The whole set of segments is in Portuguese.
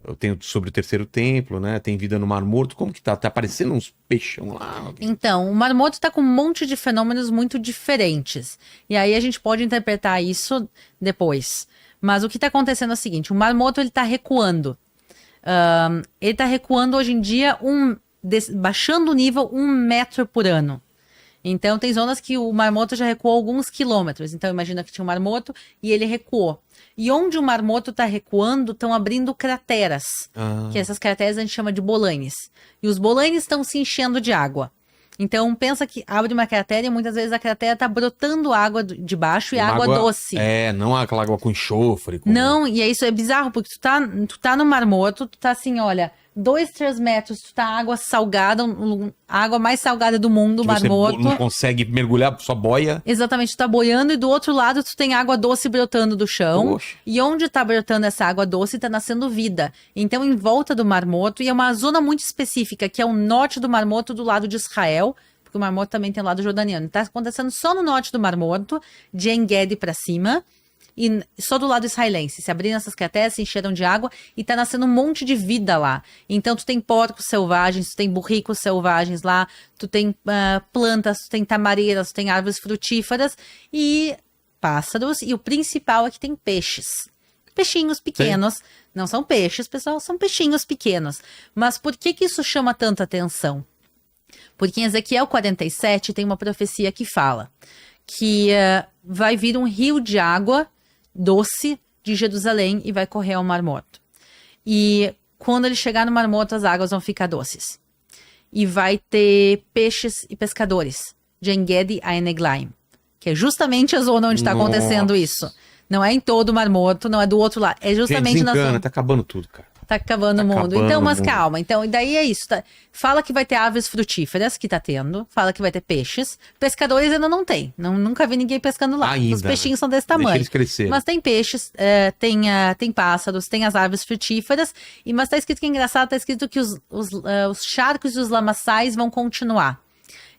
Eu tenho sobre o terceiro templo, né? Tem vida no Mar Morto. Como que tá? Tá aparecendo uns peixão lá. Então, o Mar Morto está com um monte de fenômenos muito diferentes. E aí a gente pode interpretar isso depois. Mas o que está acontecendo é o seguinte: o Mar Morto ele está recuando. Ele está recuando hoje em dia, baixando o nível 1 metro por ano. Então, tem zonas que o Mar Morto já recuou alguns quilômetros. Então, imagina que tinha um Mar Morto e ele recuou. E onde o Mar Morto está recuando, estão abrindo crateras. Que essas crateras a gente chama de bolaines. E os bolaines estão se enchendo de água. Então, pensa que abre uma cratera e muitas vezes a cratera está brotando água de baixo e água doce. Não aquela água com enxofre. Não, e isso é bizarro, porque tu tá no Mar Morto, tu tá assim, olha, 2, 3 metros, tu tá água salgada, a água mais salgada do mundo, Mar Morto. Não consegue mergulhar, só boia. Exatamente, tu tá boiando e do outro lado tu tem água doce brotando do chão. Poxa. E onde tá brotando essa água doce tá nascendo vida. Então, em volta do Mar Morto, e é uma zona muito específica, que é o norte do Mar Morto, do lado de Israel, porque o Mar Morto também tem o lado jordaniano. Tá acontecendo só no norte do Mar Morto, de En-Gedi pra cima. E só do lado israelense, se abriram essas crateras, se encheram de água e tá nascendo um monte de vida lá. Então tu tem porcos selvagens, tu tem burricos selvagens lá, tu tem plantas, tu tem tamareiras, tu tem árvores frutíferas e pássaros. E o principal é que tem peixes. Peixinhos pequenos. Sim. Não são peixes, pessoal, são peixinhos pequenos. Mas por que isso chama tanta atenção? Porque em Ezequiel 47 tem uma profecia que fala que vai vir um rio de água doce de Jerusalém e vai correr ao Mar Morto. E quando ele chegar no Mar Morto, as águas vão ficar doces. E vai ter peixes e pescadores de En-Gedi a En-Eglaim, que é justamente a zona onde está acontecendo isso. Não é em todo o Mar Morto, não é do outro lado. É justamente na zona. Tá acabando tudo, cara. Tá acabando o mundo. Então, mas calma. Então, e daí é isso. Tá? Fala que vai ter aves frutíferas, que tá tendo. Fala que vai ter peixes. Pescadores ainda não tem. Nunca vi ninguém pescando lá. Ainda, os peixinhos são desse tamanho. Deixa eles crescerem. Mas tem peixes, tem pássaros, tem as aves frutíferas. Mas tá escrito que é engraçado, tá escrito que os charcos e os lamaçais vão continuar.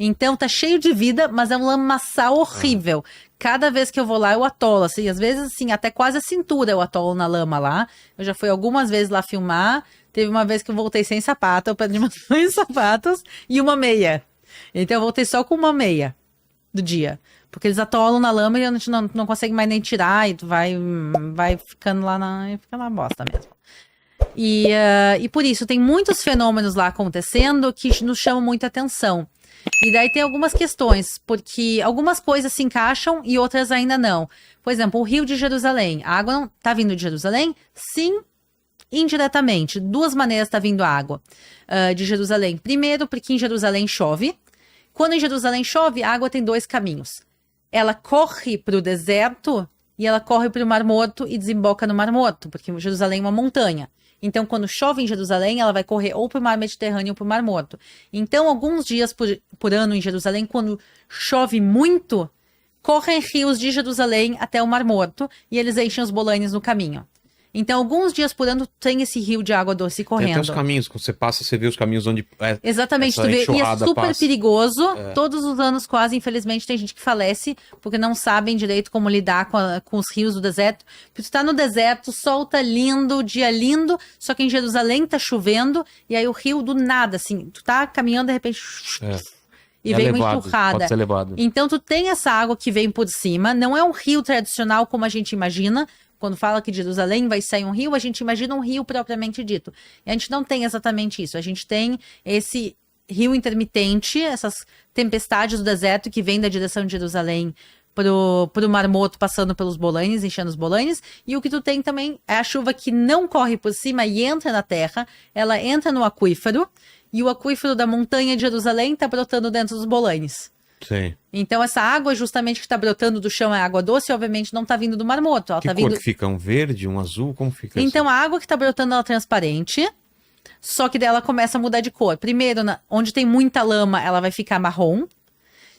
Então tá cheio de vida, mas é um lamaçal horrível. Cada vez que eu vou lá, eu atolo, assim, às vezes, assim, até quase a cintura eu atolo na lama lá. Eu já fui algumas vezes lá filmar. Teve uma vez que eu voltei sem sapato, eu perdi meus 2 sapatos e uma meia. Então eu voltei só com uma meia do dia. Porque eles atolam na lama e a gente não consegue mais nem tirar e tu vai ficando lá fica na bosta mesmo. E por isso, tem muitos fenômenos lá acontecendo que nos chamam muita atenção. E daí tem algumas questões, porque algumas coisas se encaixam e outras ainda não. Por exemplo, o Rio de Jerusalém. A água não tá vindo de Jerusalém? Sim, indiretamente. 2 maneiras tá vindo a água de Jerusalém. Primeiro, porque em Jerusalém chove. Quando em Jerusalém chove, a água tem 2 caminhos. Ela corre para o deserto e ela corre para o Mar Morto e desemboca no Mar Morto, porque Jerusalém é uma montanha. Então, quando chove em Jerusalém, ela vai correr ou para o Mar Mediterrâneo ou para o Mar Morto. Então, alguns dias por ano em Jerusalém, quando chove muito, correm rios de Jerusalém até o Mar Morto e eles enchem os bolaines no caminho. Então, alguns dias por ano tem esse rio de água doce correndo. Tem até os caminhos, quando você passa, você vê os caminhos onde exatamente, tu vê, e é super perigoso. Todos os anos, quase, infelizmente, tem gente que falece porque não sabem direito como lidar com os rios do deserto. Porque tu tá no deserto, o sol tá lindo, o dia lindo, só que em Jerusalém tá chovendo, e aí o rio do nada, assim, tu tá caminhando, de repente... E vem uma enxurrada. Pode ser levado. Então, tu tem essa água que vem por cima, não é um rio tradicional como a gente imagina. Quando fala que de Jerusalém vai sair um rio, a gente imagina um rio propriamente dito. E a gente não tem exatamente isso. A gente tem esse rio intermitente, essas tempestades do deserto que vêm da direção de Jerusalém pro Mar Morto, passando pelos bolaines, enchendo os bolaines. E o que tu tem também é a chuva que não corre por cima e entra na terra. Ela entra no aquífero. E o aquífero da montanha de Jerusalém está brotando dentro dos bolaines. Sim. Então essa água justamente que está brotando do chão é água doce, obviamente não está vindo do Mar Morto. Ela que tá cor vindo... que fica? Um verde, um azul? Como fica Então isso? A água que está brotando ela é transparente, só que daí ela começa a mudar de cor. Primeiro, onde tem muita lama, ela vai ficar marrom.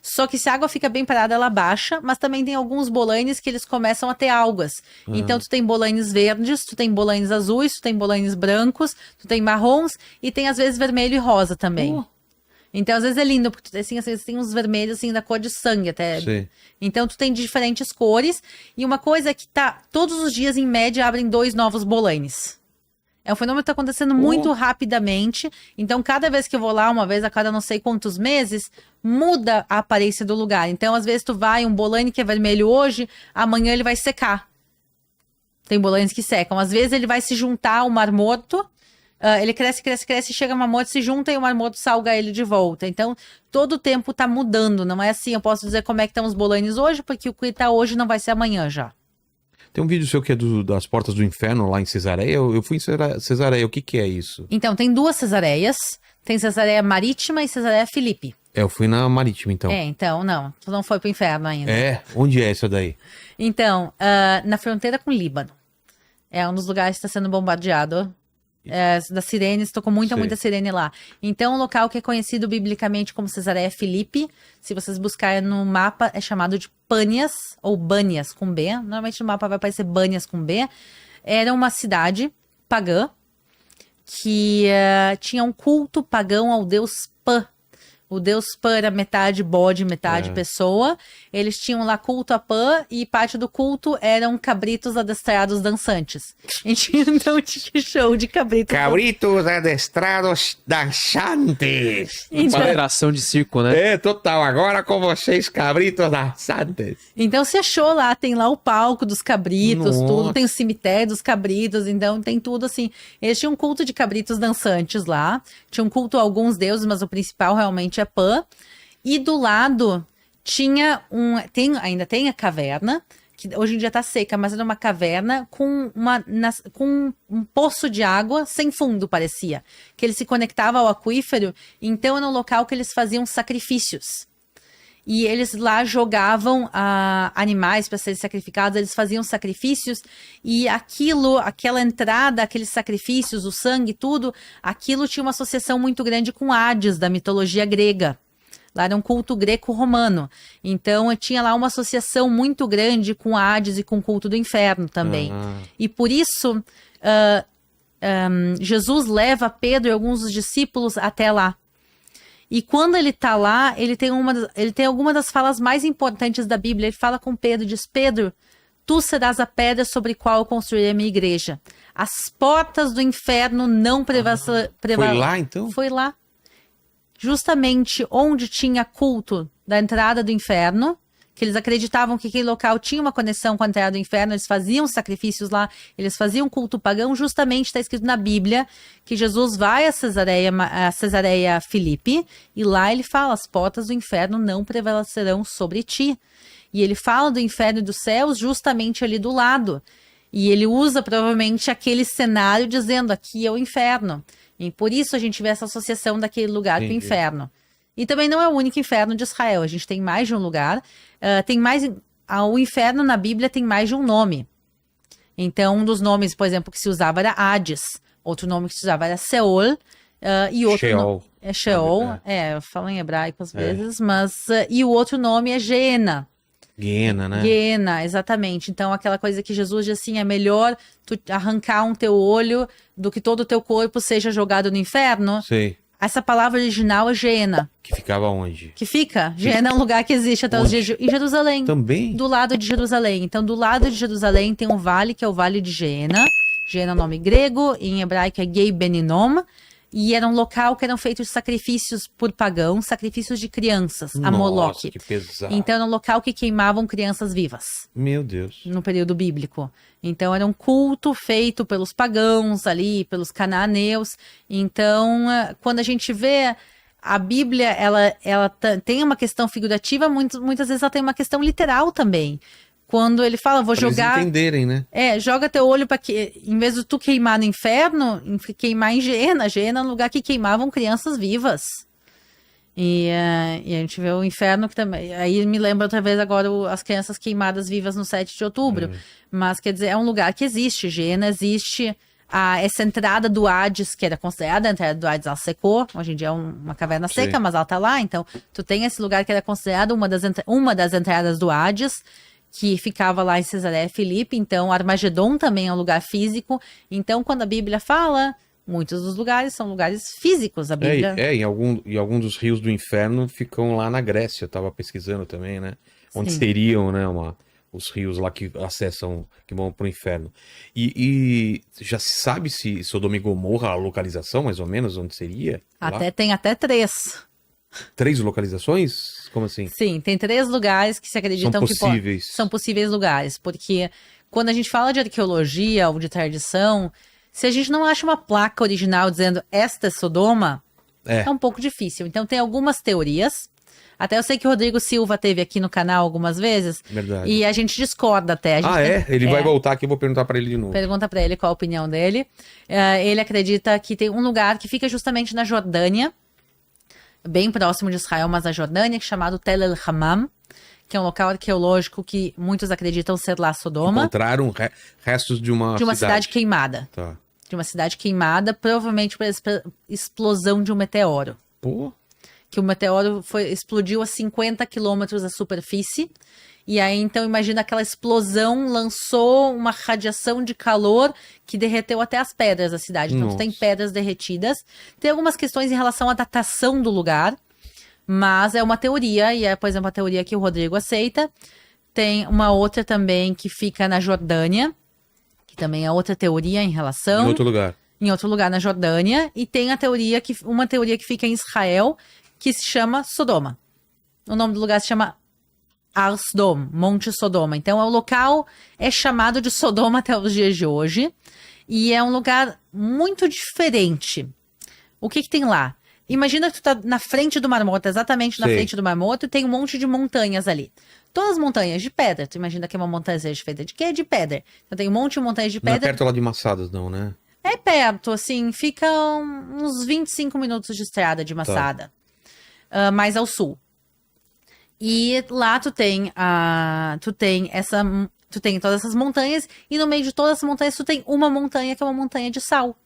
Só que se a água fica bem parada, ela baixa, mas também tem alguns bolaines que eles começam a ter algas. Então tu tem bolaines verdes, tu tem bolaines azuis, tu tem bolaines brancos, tu tem marrons e tem às vezes vermelho e rosa também. Então, às vezes é lindo, porque tu tem, assim, às vezes tem uns vermelhos, assim, da cor de sangue até. Sim. Então, tu tem diferentes cores. E uma coisa é que todos os dias, em média, abrem 2 novos bolaines. É um fenômeno que está acontecendo muito rapidamente. Então, cada vez que eu vou lá, uma vez a cada não sei quantos meses, muda a aparência do lugar. Então, às vezes tu vai, um bolane que é vermelho hoje, amanhã ele vai secar. Tem bolanes que secam. Às vezes ele vai se juntar ao Mar Morto, ele cresce, chega o Mar Morto, se junta e o Mar Morto salga ele de volta. Então, todo o tempo tá mudando. Não é assim, eu posso dizer como é que estão os bolanes hoje, porque o que tá hoje não vai ser amanhã já. Tem um vídeo seu que é das Portas do Inferno lá em Cesareia. Eu fui em Cesareia. O que é isso? Então, tem 2 Cesareias. Tem Cesareia Marítima e Cesareia Filipe. Eu fui na Marítima, então. Então, não. Tu não foi pro inferno ainda. Onde é isso daí? Então, na fronteira com o Líbano. É um dos lugares que está sendo bombardeado. Das sirenes, tô com muita sirene lá. Então, o local que é conhecido biblicamente como Cesareia Filipe, se vocês buscarem no mapa, é chamado de Pânias, ou Bânias com B. Normalmente no mapa vai aparecer Bânias com B. Era uma cidade pagã que tinha um culto pagão ao deus Pan. O deus Pan era metade bode, metade pessoa. Eles tinham lá culto a Pan e parte do culto eram cabritos adestrados dançantes. Então tinha show de cabritos. Cabritos adestrados dançantes. Uma atração de circo, né? Total. Agora com vocês, cabritos dançantes. Então você achou lá, tem lá o palco dos cabritos, Nossa. tudo. Tem o cemitério dos cabritos, então tem tudo assim. Eles tinham um culto de cabritos dançantes lá. Tinha um culto a alguns deuses, mas o principal realmente é Pan. E do lado tinha ainda tem a caverna, que hoje em dia tá seca, mas era uma caverna com um poço de água sem fundo, parecia. Que ele se conectava ao aquífero, então era um local que eles faziam sacrifícios. E eles lá jogavam animais para serem sacrificados, eles faziam sacrifícios, e aquela entrada, aqueles sacrifícios, o sangue, tudo, aquilo tinha uma associação muito grande com Hades, da mitologia grega. Lá era um culto greco-romano. Então, tinha lá uma associação muito grande com Hades e com o culto do inferno também. E por isso, Jesus leva Pedro e alguns dos discípulos até lá. E quando ele tá lá, ele tem alguma das falas mais importantes da Bíblia. Ele fala com Pedro, diz: Pedro, tu serás a pedra sobre qual eu construirei a minha igreja. As portas do inferno não prevalecerão. Foi lá, então? Foi lá. Justamente onde tinha culto da entrada do inferno, que eles acreditavam que aquele local tinha uma conexão com a entrada do inferno, eles faziam sacrifícios lá, eles faziam culto pagão, justamente está escrito na Bíblia que Jesus vai a Cesareia Filipe, e lá ele fala: as portas do inferno não prevalecerão sobre ti. E ele fala do inferno e dos céus justamente ali do lado. E ele usa provavelmente aquele cenário dizendo: aqui é o inferno. E por isso a gente vê essa associação daquele lugar com o inferno. E também não é o único inferno de Israel. A gente tem mais de um lugar. O inferno na Bíblia tem mais de um nome. Então, um dos nomes, por exemplo, que se usava era Hades. Outro nome que se usava era Seol. E outro Sheol. É Sheol. Eu falo em hebraico às vezes. Mas, e o outro nome é Geena. Guiena, né? Guiena, exatamente. Então, aquela coisa que Jesus diz assim: é melhor tu arrancar um teu olho do que todo o teu corpo seja jogado no inferno. Sei. Essa palavra original é Geena. Que ficava onde? Que fica? Geena é um lugar que existe até os dias em Jerusalém. Também? Do lado de Jerusalém. Então, do lado de Jerusalém tem um vale, que é o Vale de Geena. Geena é um nome grego, em hebraico é Gei Beninom. E era um local que eram feitos sacrifícios por pagão, sacrifícios de crianças, a Moloque. Nossa, que pesado. Então, era um local que queimavam crianças vivas. Meu Deus. No período bíblico. Então, era um culto feito pelos pagãos ali, pelos cananeus. Então, quando a gente vê a Bíblia, ela tem uma questão figurativa, muitas vezes ela tem uma questão literal também. Quando ele fala: vou jogar... Eles entenderem, né? Joga teu olho para que, em vez de tu queimar no inferno, queimar em Geena. Geena é um lugar que queimavam crianças vivas. E a gente vê o inferno que também... Aí me lembra outra vez agora as crianças queimadas vivas no 7 de outubro. Mas, quer dizer, é um lugar que existe. Geena existe. Essa entrada do Hades, que era considerada a entrada do Hades, ela secou. Hoje em dia é uma caverna seca, mas ela tá lá. Então, tu tem esse lugar que era considerado uma das entradas do Hades, que ficava lá em Cesareia Filipe. Então, Armagedon também é um lugar físico. Então, quando a Bíblia fala, muitos dos lugares são lugares físicos. A Bíblia... em algum dos rios do inferno ficam lá na Grécia. Eu tava pesquisando também, né? Onde Sim. seriam, né, os rios lá que acessam, que vão pro inferno. E já se sabe se Sodoma e Gomorra, a localização, mais ou menos, onde seria? Lá? Tem até 3. 3 localizações? Como assim? Sim, tem 3 lugares que se acreditam São possíveis. São possíveis lugares, porque quando a gente fala de arqueologia ou de tradição, se a gente não acha uma placa original dizendo esta é Sodoma, é um pouco difícil. Então tem algumas teorias. Até eu sei que o Rodrigo Silva teve aqui no canal algumas vezes. Verdade. E a gente discorda até. Ele vai voltar aqui, eu vou perguntar pra ele de novo. Pergunta pra ele qual a opinião dele. Ele acredita que tem um lugar que fica justamente na Jordânia, bem próximo de Israel, mas na Jordânia, chamado Tel El Hammam, que é um local arqueológico que muitos acreditam ser lá Sodoma. Encontraram restos de uma cidade queimada. Tá. De uma cidade queimada, provavelmente por explosão de um meteoro. Pô. Que o meteoro explodiu a 50 quilômetros da superfície. E aí, então, imagina aquela explosão lançou uma radiação de calor que derreteu até as pedras da cidade. Então, tu tem pedras derretidas. Tem algumas questões em relação à datação do lugar, mas é uma teoria, e é uma teoria que o Rodrigo aceita. Tem uma outra também que fica na Jordânia, que também é outra teoria em relação... Em outro lugar. Em outro lugar na Jordânia. E tem uma teoria que fica em Israel, que se chama Sodoma. O nome do lugar se chama Har Sodom, Monte Sodoma. Então, o local é chamado de Sodoma até os dias de hoje. E é um lugar muito diferente. O que tem lá? Imagina que tu tá na frente do Mar Morto, exatamente na frente do Mar Morto, e tem um monte de montanhas ali. Todas as montanhas de pedra. Tu imagina que é uma montanha feita de quê? De pedra. Então, tem um monte de montanhas de pedra. Não é perto lá de Massadas, não, né? É perto, assim, fica uns 25 minutos de estrada de Massada. Mais ao sul. E lá tu tem todas essas montanhas, e no meio de todas as montanhas tu tem uma montanha que é uma montanha de sal.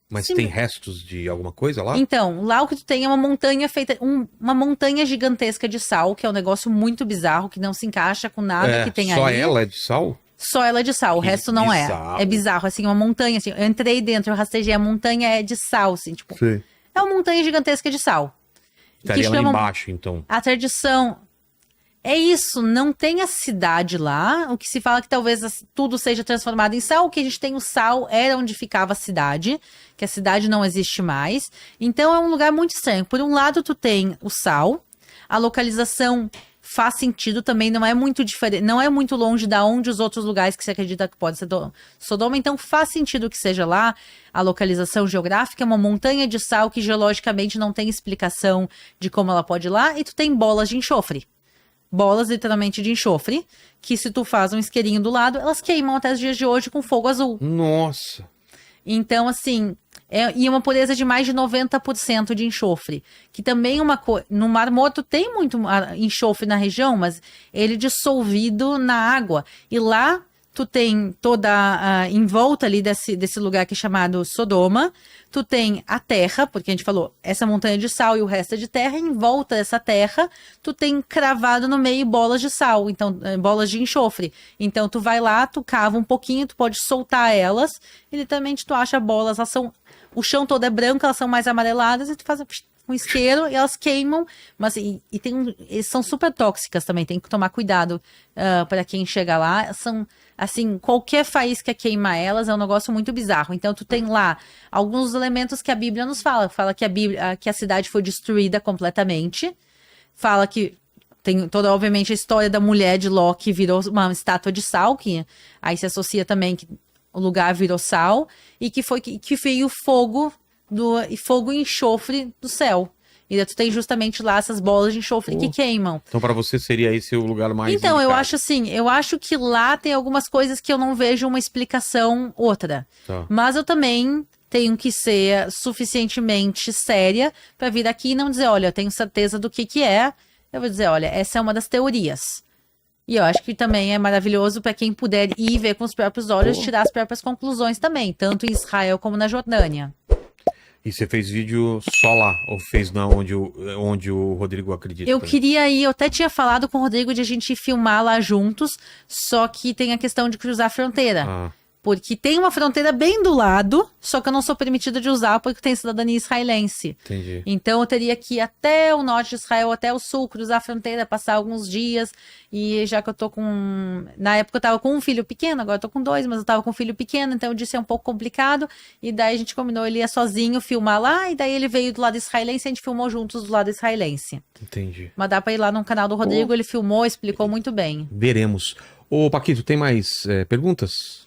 Mas tem restos de alguma coisa lá? Então, lá o que tu tem é uma montanha feita, uma montanha gigantesca de sal, que é um negócio muito bizarro, que não se encaixa com nada que tem ali. Só ela é de sal? Só ela é de sal, o resto não bizarro. é. É bizarro, assim, uma montanha, assim, eu entrei dentro, eu rastejei, a montanha é de sal, assim, tipo. Sim. É uma montanha gigantesca de sal. Estaria lá embaixo, então. A tradição é isso, não tem a cidade lá, o que se fala que talvez tudo seja transformado em sal, o que a gente tem o sal era onde ficava a cidade, que a cidade não existe mais. Então é um lugar muito estranho. Por um lado tu tem o sal, a localização faz sentido também, não é muito diferente, não é muito longe da onde os outros lugares que se acredita que pode ser Sodoma, então faz sentido que seja lá. A localização geográfica é uma montanha de sal que geologicamente não tem explicação de como ela pode ir lá, e tu tem bolas de enxofre. Bolas literalmente de enxofre, que se tu faz um isqueirinho do lado, elas queimam até os dias de hoje com fogo azul. Nossa! Então, assim, e uma pureza de mais de 90% de enxofre. Que também no Mar Morto tem muito enxofre na região, mas ele dissolvido na água. E lá tu tem toda em volta ali desse lugar que é chamado Sodoma, tu tem a terra, porque a gente falou, essa montanha de sal e o resto é de terra, e em volta dessa terra, tu tem cravado no meio bolas de sal, então bolas de enxofre. Então tu vai lá, tu cava um pouquinho, tu pode soltar elas, e literalmente tu acha bolas, o chão todo é branco, elas são mais amareladas, e tu faz um isqueiro e elas queimam, mas eles são super tóxicas também, tem que tomar cuidado para quem chega lá. São, assim, qualquer faísca queima elas, é um negócio muito bizarro. Então tu tem lá alguns elementos que a Bíblia nos fala que a cidade foi destruída completamente, fala que tem toda, obviamente, a história da mulher de Ló que virou uma estátua de sal, que aí se associa também que o lugar virou sal, e que veio fogo e enxofre do céu. E daí tu tem justamente lá essas bolas de enxofre que queimam. Então pra você seria esse o lugar mais Então, indicado. eu acho que lá tem algumas coisas que eu não vejo uma explicação outra. Tá. Mas eu também tenho que ser suficientemente séria para vir aqui e não dizer, olha, eu tenho certeza do que é. Eu vou dizer, olha, essa é uma das teorias. E eu acho que também é maravilhoso para quem puder ir ver com os próprios olhos, tirar as próprias conclusões também, tanto em Israel como na Jordânia. E você fez vídeo só lá? Ou fez onde o Rodrigo acredita? Eu queria ir, eu até tinha falado com o Rodrigo de a gente filmar lá juntos, só que tem a questão de cruzar a fronteira. Porque tem uma fronteira bem do lado, só que eu não sou permitida de usar porque tenho cidadania israelense. Entendi. Então eu teria que ir até o norte de Israel, até o sul, cruzar a fronteira, passar alguns dias. E já que eu tô com... Na época eu tava com um filho pequeno, agora eu tô com 2, mas eu tava com um filho pequeno, então eu disse é um pouco complicado. E daí a gente combinou, ele ia sozinho filmar lá, e daí ele veio do lado israelense e a gente filmou juntos do lado israelense. Entendi. Mas dá pra ir lá no canal do Rodrigo, ele filmou, explicou muito bem. Veremos. Ô, Paquito, tem mais perguntas?